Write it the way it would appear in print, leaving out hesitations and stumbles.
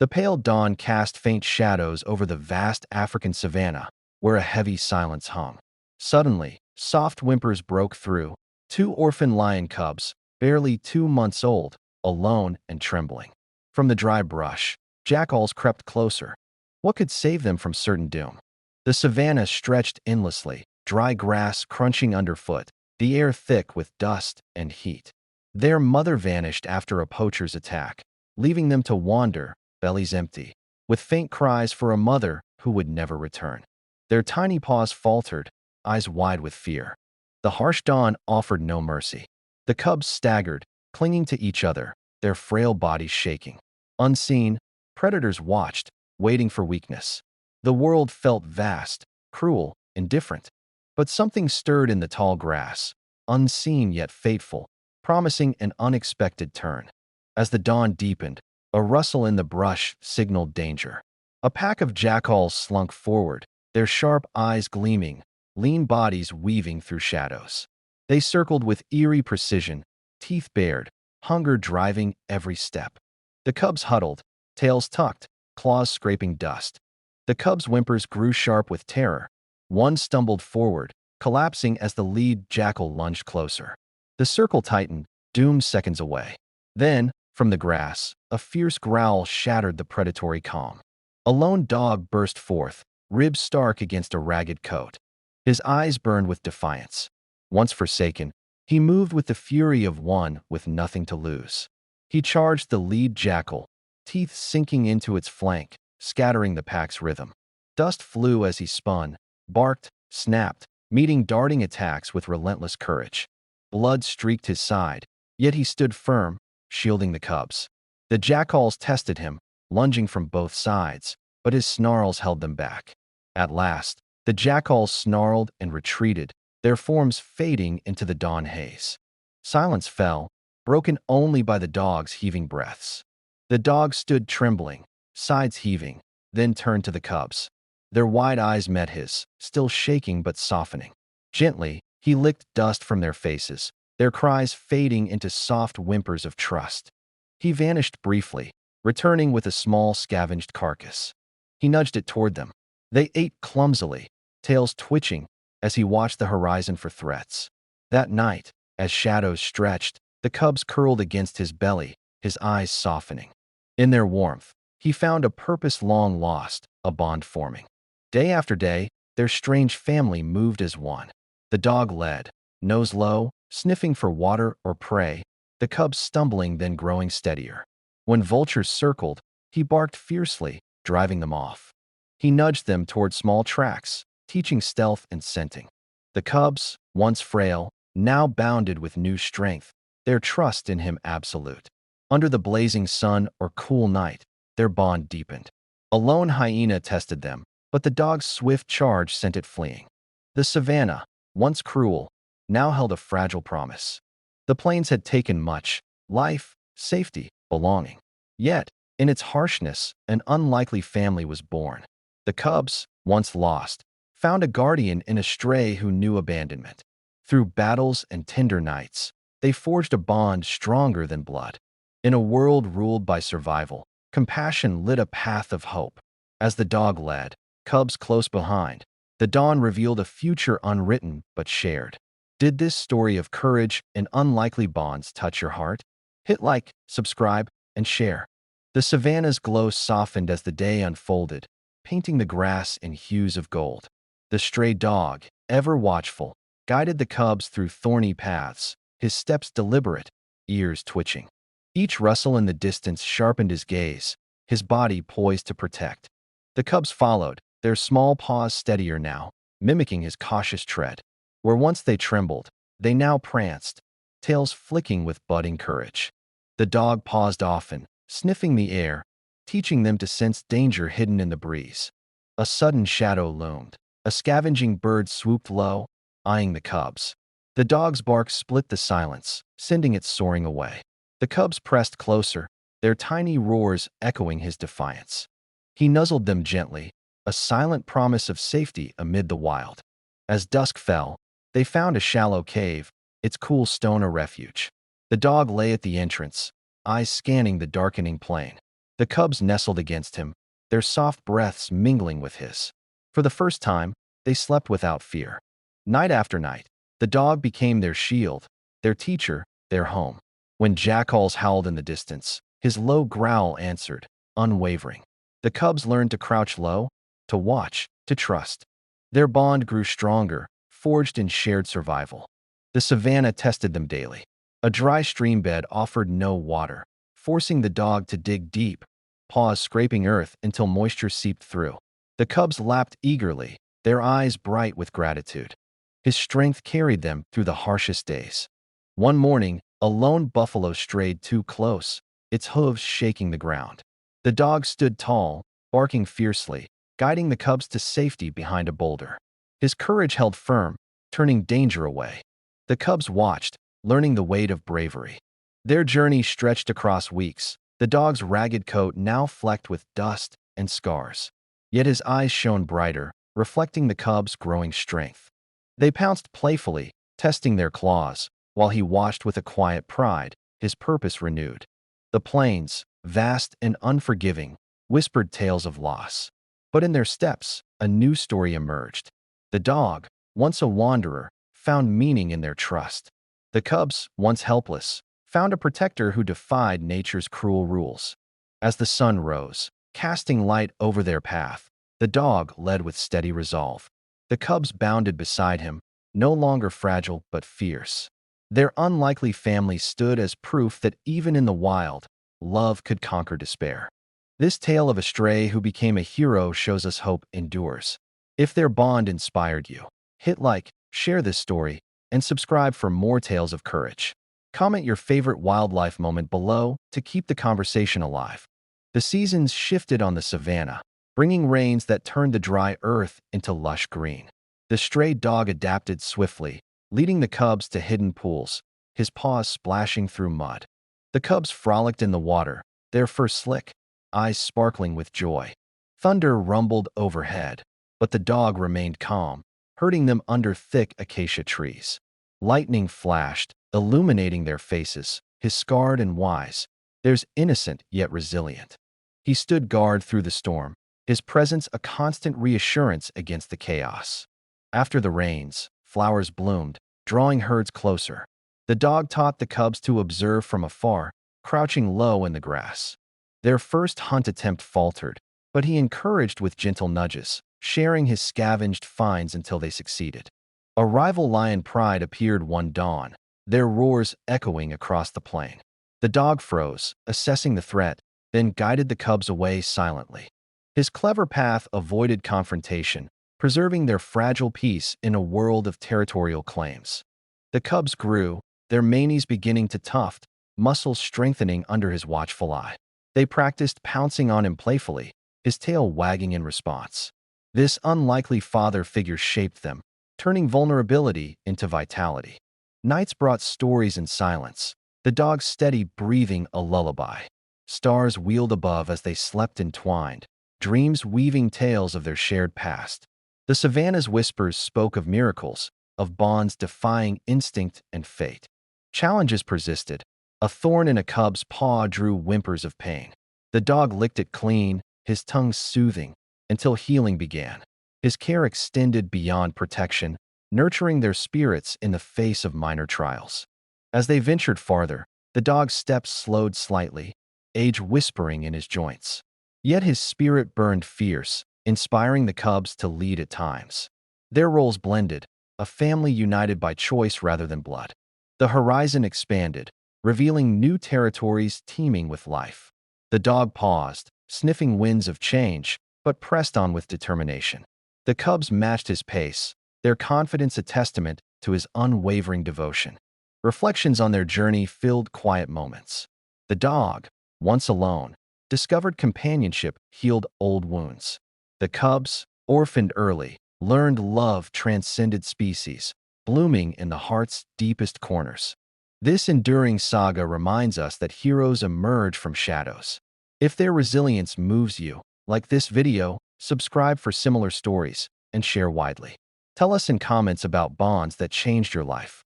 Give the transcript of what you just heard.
The pale dawn cast faint shadows over the vast African savanna, where a heavy silence hung. Suddenly, soft whimpers broke through. Two orphan lion cubs, barely 2 months old, alone and trembling. From the dry brush, jackals crept closer. What could save them from certain doom? The savanna stretched endlessly, dry grass crunching underfoot, the air thick with dust and heat. Their mother vanished after a poacher's attack, leaving them to wander, bellies empty, with faint cries for a mother who would never return. Their tiny paws faltered, eyes wide with fear. The harsh dawn offered no mercy. The cubs staggered, clinging to each other, their frail bodies shaking. Unseen, predators watched, waiting for weakness. The world felt vast, cruel, indifferent. But something stirred in the tall grass, unseen yet fateful, promising an unexpected turn. As the dawn deepened, a rustle in the brush signaled danger. A pack of jackals slunk forward, their sharp eyes gleaming, lean bodies weaving through shadows. They circled with eerie precision, teeth bared, hunger driving every step. The cubs huddled, tails tucked, claws scraping dust. The cubs' whimpers grew sharp with terror. One stumbled forward, collapsing as the lead jackal lunged closer. The circle tightened, doom seconds away. Then, from the grass, a fierce growl shattered the predatory calm. A lone dog burst forth, ribs stark against a ragged coat. His eyes burned with defiance. Once forsaken, he moved with the fury of one with nothing to lose. He charged the lead jackal, teeth sinking into its flank, scattering the pack's rhythm. Dust flew as he spun, barked, snapped, meeting darting attacks with relentless courage. Blood streaked his side, yet he stood firm, shielding the cubs. The jackals tested him, lunging from both sides, but his snarls held them back. At last, the jackals snarled and retreated, their forms fading into the dawn haze. Silence fell, broken only by the dogs' heaving breaths. The dogs stood trembling, sides heaving, then turned to the cubs. Their wide eyes met his, still shaking but softening. Gently, he licked dust from their faces, their cries fading into soft whimpers of trust. He vanished briefly, returning with a small scavenged carcass. He nudged it toward them. They ate clumsily, tails twitching, as he watched the horizon for threats. That night, as shadows stretched, the cubs curled against his belly, his eyes softening. In their warmth, he found a purpose long lost, a bond forming. Day after day, their strange family moved as one. The dog led, nose low, sniffing for water or prey, the cubs stumbling then growing steadier. When vultures circled, he barked fiercely, driving them off. He nudged them toward small tracks, teaching stealth and scenting. The cubs, once frail, now bounded with new strength, their trust in him absolute. Under the blazing sun or cool night, their bond deepened. A lone hyena tested them, but the dog's swift charge sent it fleeing. The savanna, once cruel, now held a fragile promise. The plains had taken much, life, safety, belonging. Yet, in its harshness, an unlikely family was born. The cubs, once lost, found a guardian in a stray who knew abandonment. Through battles and tender nights, they forged a bond stronger than blood. In a world ruled by survival, compassion lit a path of hope. As the dog led, cubs close behind, the dawn revealed a future unwritten but shared. Did this story of courage and unlikely bonds touch your heart? Hit like, subscribe, and share. The savanna's glow softened as the day unfolded, painting the grass in hues of gold. The stray dog, ever watchful, guided the cubs through thorny paths, his steps deliberate, ears twitching. Each rustle in the distance sharpened his gaze, his body poised to protect. The cubs followed, their small paws steadier now, mimicking his cautious tread. Where once they trembled, they now pranced, tails flicking with budding courage. The dog paused often, sniffing the air, teaching them to sense danger hidden in the breeze. A sudden shadow loomed. A scavenging bird swooped low, eyeing the cubs. The dog's bark split the silence, sending it soaring away. The cubs pressed closer, their tiny roars echoing his defiance. He nuzzled them gently, a silent promise of safety amid the wild. As dusk fell, they found a shallow cave, its cool stone a refuge. The dog lay at the entrance, eyes scanning the darkening plain. The cubs nestled against him, their soft breaths mingling with his. For the first time, they slept without fear. Night after night, the dog became their shield, their teacher, their home. When Jackals howled in the distance, his low growl answered, unwavering. The cubs learned to crouch low, to watch, to trust. Their bond grew stronger, forged in shared survival. The savannah tested them daily. A dry stream bed offered no water, forcing the dog to dig deep, paws scraping earth until moisture seeped through. The cubs lapped eagerly, their eyes bright with gratitude. His strength carried them through the harshest days. One morning, a lone buffalo strayed too close, its hooves shaking the ground. The dog stood tall, barking fiercely, guiding the cubs to safety behind a boulder. His courage held firm, turning danger away. The cubs watched, learning the weight of bravery. Their journey stretched across weeks, the dog's ragged coat now flecked with dust and scars. Yet his eyes shone brighter, reflecting the cubs' growing strength. They pounced playfully, testing their claws, while he watched with a quiet pride, his purpose renewed. The plains, vast and unforgiving, whispered tales of loss. But in their steps, a new story emerged. The dog, once a wanderer, found meaning in their trust. The cubs, once helpless, found a protector who defied nature's cruel rules. As the sun rose, casting light over their path, the dog led with steady resolve. The cubs bounded beside him, no longer fragile but fierce. Their unlikely family stood as proof that even in the wild, love could conquer despair. This tale of a stray who became a hero shows us hope endures. If their bond inspired you, hit like, share this story, and subscribe for more tales of courage. Comment your favorite wildlife moment below to keep the conversation alive. The seasons shifted on the savannah, bringing rains that turned the dry earth into lush green. The stray dog adapted swiftly, leading the cubs to hidden pools, his paws splashing through mud. The cubs frolicked in the water, their fur slick, eyes sparkling with joy. Thunder rumbled overhead, but the dog remained calm, herding them under thick acacia trees. Lightning flashed, illuminating their faces, his scarred and wise, theirs innocent yet resilient. He stood guard through the storm, his presence a constant reassurance against the chaos. After the rains, flowers bloomed, drawing herds closer. The dog taught the cubs to observe from afar, crouching low in the grass. Their first hunt attempt faltered, but he encouraged with gentle nudges, sharing his scavenged finds until they succeeded. A rival lion pride appeared one dawn, their roars echoing across the plain. The dog froze, assessing the threat, then guided the cubs away silently. His clever path avoided confrontation, preserving their fragile peace in a world of territorial claims. The cubs grew, their manes beginning to tuft, muscles strengthening under his watchful eye. They practiced pouncing on him playfully, his tail wagging in response. This unlikely father figure shaped them, turning vulnerability into vitality. Nights brought stories in silence, the dog's steady breathing a lullaby. Stars wheeled above as they slept entwined, dreams weaving tales of their shared past. The savannah's whispers spoke of miracles, of bonds defying instinct and fate. Challenges persisted. A thorn in a cub's paw drew whimpers of pain. The dog licked it clean, his tongue soothing, until healing began. His care extended beyond protection, nurturing their spirits in the face of minor trials. As they ventured farther, the dog's steps slowed slightly, age whispering in his joints. Yet his spirit burned fierce, inspiring the cubs to lead at times. Their roles blended, a family united by choice rather than blood. The horizon expanded, revealing new territories teeming with life. The dog paused, sniffing winds of change, but pressed on with determination. The cubs matched his pace, their confidence a testament to his unwavering devotion. Reflections on their journey filled quiet moments. The dog, once alone, discovered companionship healed old wounds. The cubs, orphaned early, learned love transcended species, blooming in the heart's deepest corners. This enduring saga reminds us that heroes emerge from shadows. If their resilience moves you, like this video, subscribe for similar stories, and share widely. Tell us in comments about bonds that changed your life.